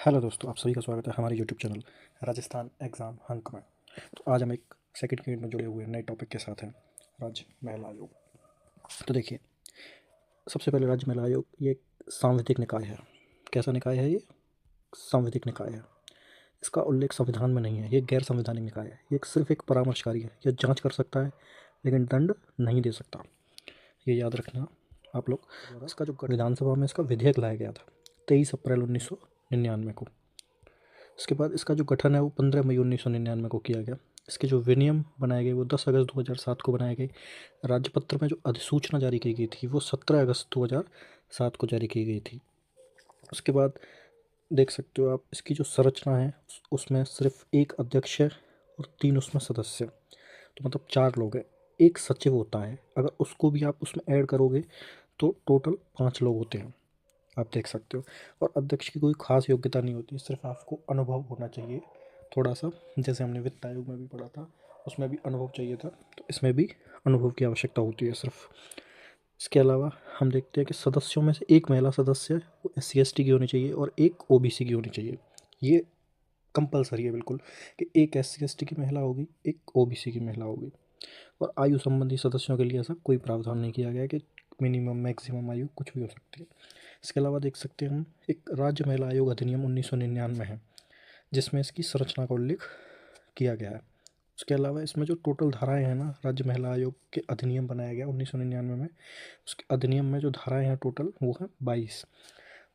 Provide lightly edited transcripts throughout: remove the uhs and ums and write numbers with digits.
Hello दोस्तों, आप सभी का स्वागत है हमारे YouTube channel Rajasthan exam hunk में। तो आज हम एक सेकंड पीरियड में जुड़े हुए नए टॉपिक के साथ हैं, राज्य महिला आयोग। तो देखिए, सबसे पहले राज्य महिला आयोग ये एक सांविधिक निकाय है। कैसा निकाय है ये? सांविधिक निकाय है। इसका उल्लेख संविधान में नहीं है, ये गैर संवैधानिक निकाय है। ये सिर्फ एक परामर्शकारी है, यह जाँच कर सकता है लेकिन दंड नहीं दे सकता। ये याद रखना आप लोग। इसका जो विधानसभा में इसका विधेयक लाया गया था 23 अप्रैल 1999 को। इसके बाद इसका जो गठन है वो 15 मई 1999 को किया गया। इसके जो विनियम बनाए गए वो 10 अगस्त 2007 को बनाए गए। राजपत्र में जो अधिसूचना जारी की गई थी वो 17 अगस्त 2007 को जारी की गई थी। उसके बाद देख सकते हो आप, इसकी जो संरचना है उसमें सिर्फ एक अध्यक्ष है और 3 उसमें सदस्य, तो मतलब 4 लोग हैं। एक सचिव होता है, अगर उसको भी आप उसमें ऐड करोगे तो टोटल 5 लोग होते हैं, आप देख सकते हो। और अध्यक्ष की कोई खास योग्यता नहीं होती, सिर्फ आपको अनुभव होना चाहिए थोड़ा सा। जैसे हमने वित्त आयोग में भी पढ़ा था, उसमें भी अनुभव चाहिए था, तो इसमें भी अनुभव की आवश्यकता होती है सिर्फ। इसके अलावा हम देखते हैं कि सदस्यों में से एक महिला सदस्य वो SC/ST की होनी चाहिए और एक OBC की होनी चाहिए। ये कंपलसरी है बिल्कुल, कि एक SC/ST की महिला होगी, एक OBC की महिला होगी। और आयु संबंधी सदस्यों के लिए ऐसा कोई प्रावधान नहीं किया गया कि मिनिमम मैक्सिमम आयु कुछ भी हो सकती है। इसके अलावा देख सकते हैं हम, एक राज्य महिला आयोग अधिनियम 1999 है, जिसमें इसकी संरचना का उल्लेख किया गया है। उसके अलावा इसमें जो टोटल धाराएं हैं ना, राज्य महिला आयोग के अधिनियम बनाया गया 1999 में, उसके अधिनियम में जो धाराएं हैं टोटल वो हैं 22।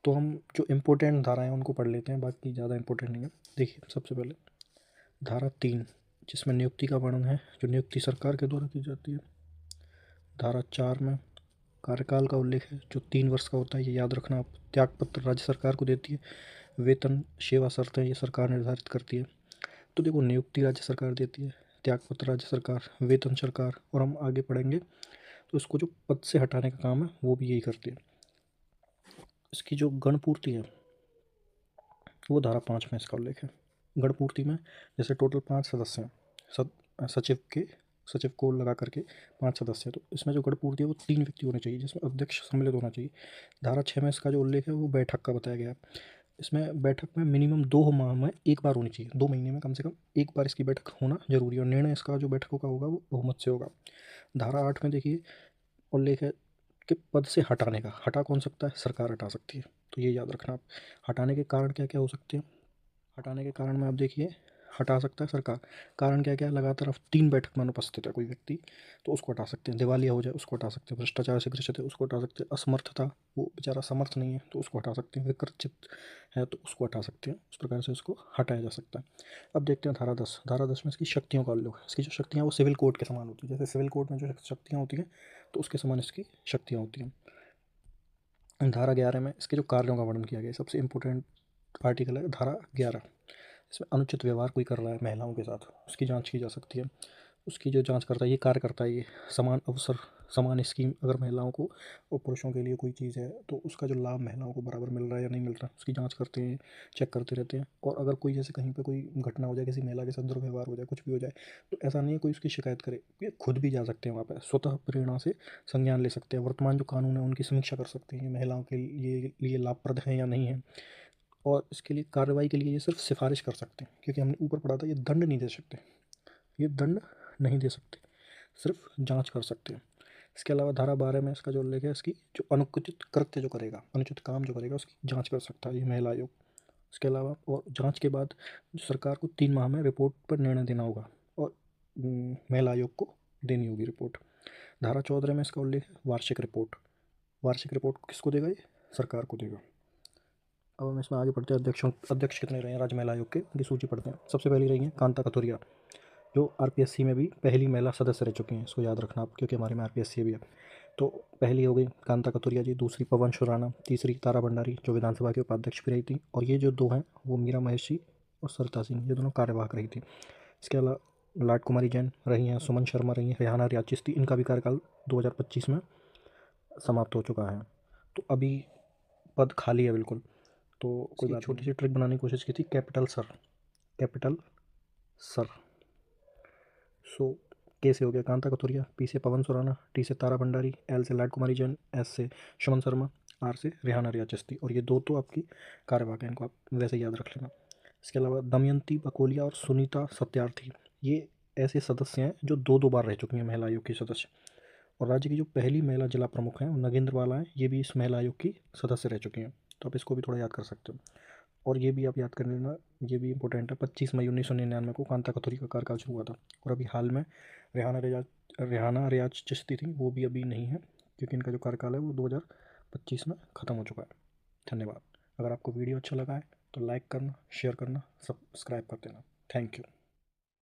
तो हम जो इम्पोर्टेंट धाराएं हैं उनको पढ़ लेते हैं, बाकी ज़्यादा इम्पोर्टेंट नहीं है। देखिए, सबसे पहले धारा 3, जिसमें नियुक्ति का वर्णन है, जो नियुक्ति सरकार के द्वारा की जाती है। धारा 4 में कार्यकाल का उल्लेख है, जो 3 वर्ष का होता है, ये याद रखना आप। त्यागपत्र राज्य सरकार को देती है। वेतन सेवा शर्तें ये सरकार निर्धारित करती है। तो देखो, नियुक्ति राज्य सरकार देती है, त्यागपत्र राज्य सरकार, वेतन सरकार, और हम आगे पढ़ेंगे तो इसको जो पद से हटाने का काम है वो भी यही करती है। इसकी जो गणपूर्ति है वो धारा 5 में इसका उल्लेख है। गणपूर्ति में जैसे टोटल 5 सदस्य हैं, सचिव को लगा करके 5 सदस्य हैं, तो इसमें जो गणपूर्ति है वो 3 व्यक्ति होने चाहिए, जिसमें अध्यक्ष सम्मिलित होना चाहिए। धारा 6 में इसका जो उल्लेख है वो बैठक का बताया गया है। इसमें बैठक में मिनिमम 2 माह में एक बार होनी चाहिए, 2 महीने में कम से कम एक बार इसकी बैठक होना जरूरी है, और निर्णय इसका जो बैठकों का होगा वो बहुमत से होगा। धारा 8 में देखिए उल्लेख है कि पद से हटाने का, हटा कौन सकता है? सरकार हटा सकती है। तो ये याद रखना आप। हटाने के कारण क्या क्या हो सकते हैं? हटाने के कारण में आप देखिए, हटा सकता है सरकार। कारण क्या क्या? लगातार अब 3 बैठक में अनुपस्थित है कोई व्यक्ति, तो उसको हटा सकते हैं। दिवालिया हो जाए, उसको हटा सकते हैं। भ्रष्टाचार से ग्रसित है, उसको हटा सकते हैं। असमर्थता, वो बेचारा समर्थ नहीं है, तो उसको हटा सकते हैं। विकृत है तो उसको हटा सकते हैं। उस प्रकार से उसको हटाया जा सकता है। अब देखते हैं धारा 10। धारा 10 में इसकी शक्तियों का उल्लेख है। इसकी जो शक्तियाँ वो सिविल कोर्ट के समान होती है। जैसे सिविल कोर्ट में जो शक्तियाँ होती हैं, तो उसके समान इसकी शक्तियाँ होती हैं। धारा 11 में इसके जो कार्यों का वर्णन किया गया है, सबसे इंपॉर्टेंट आर्टिकल है धारा 11। इसमें अनुचित व्यवहार कोई कर रहा है महिलाओं के साथ, उसकी जांच की जा सकती है। उसकी जो जांच करता है, ये कार्य करता है, ये समान अवसर समान स्कीम, अगर महिलाओं को और पुरुषों के लिए कोई चीज़ है तो उसका जो लाभ महिलाओं को बराबर मिल रहा है या नहीं मिल रहा है, उसकी जांच करते हैं, चेक करते रहते हैं। और अगर कोई जैसे कहीं पे कोई घटना हो जाए, किसी महिला के साथ दुर्व्यवहार हो जाए, कुछ भी हो जाए, तो ऐसा नहीं है कोई उसकी शिकायत करे, ये खुद भी जा सकते हैं वहाँ पर, स्वतः प्रेरणा से संज्ञान ले सकते हैं। वर्तमान जो कानून है उनकी समीक्षा कर सकते हैं, ये महिलाओं के लिए लाभप्रद है या नहीं है। और इसके लिए कार्रवाई के लिए ये सिर्फ सिफारिश कर सकते हैं, क्योंकि हमने ऊपर पढ़ा था ये दंड नहीं दे सकते। ये दंड नहीं दे सकते, सिर्फ जांच कर सकते हैं। इसके अलावा धारा 12 में इसका जो उल्लेख है, इसकी जो अनुचित कृत्य जो करेगा, अनुचित काम जो करेगा, उसकी जांच कर सकता है ये महिला आयोग। इसके अलावा और जांच के बाद जो सरकार को 3 माह में रिपोर्ट पर निर्णय देना होगा, और महिला आयोग को देनी होगी रिपोर्ट। धारा 14 में इसका उल्लेख है वार्षिक रिपोर्ट। वार्षिक रिपोर्ट किसको देगा? ये सरकार को देगा। अब हम इसमें आगे बढ़ते हैं। अध्यक्ष कितने रहे हैं राज्य महिला आयोग के, उनकी सूची पढ़ते हैं। सबसे पहली रही हैं कांता कथुरिया, जो RPSC में भी पहली महिला सदस्य रह चुकी हैं। इसको याद रखना आप, क्योंकि हमारे में RPSC भी है। तो पहली हो गई कांता कथुरिया जी, दूसरी पवन सुराणा, तीसरी तारा भंडारी, जो विधानसभा की उपाध्यक्ष भी रही थी। और ये जो 2 हैं वो मीरा महेशी और सरिता सिंह, ये दोनों कार्यवाहक रही थी। इसके अलावा लाट कुमारी जैन रही हैं, सुमन शर्मा रही हैं, रेहाना रियाज चिश्ती, इनका भी कार्यकाल 2025 में समाप्त हो चुका है। तो अभी पद खाली है बिल्कुल। तो कोई बात, छोटी सी ट्रिक बनाने की कोशिश की थी, कैपिटल सर, कैपिटल सर। सो के से हो गया कांता कथुरिया, पी से पवन सुराना, टी से तारा भंडारी, एल से लाड कुमारी जैन, एस से सुमन शर्मा, आर से रेहाना रियाज चिश्ती, और ये दो तो आपकी कार्यवाहक हैं, इनको आप वैसे याद रख लेना। इसके अलावा दमयंती बकोलिया और सुनीता सत्यार्थी, ये ऐसे सदस्य हैं जो दो दो बार रह चुकी हैं महिला आयोग की सदस्य। और राज्य की जो पहली महिला जिला प्रमुख हैं वो नगेंद्र वाला हैं, ये भी इस महिला आयोग की सदस्य रह चुकी हैं, तो आप इसको भी थोड़ा याद कर सकते हो। और ये भी आप याद कर लेना, ये भी इंपॉर्टेंट है, 25 मई 1999 को कांता कथोरी का कार्यकाल शुरू हुआ था। और अभी हाल में रेहाना रियाज चिश्ती थी, वो भी अभी नहीं है, क्योंकि इनका जो कार्यकाल है वो 2025 में ख़त्म हो चुका है। धन्यवाद। अगर आपको वीडियो अच्छा लगा है तो लाइक करना, शेयर करना, सब्सक्राइब कर देना। Thank you.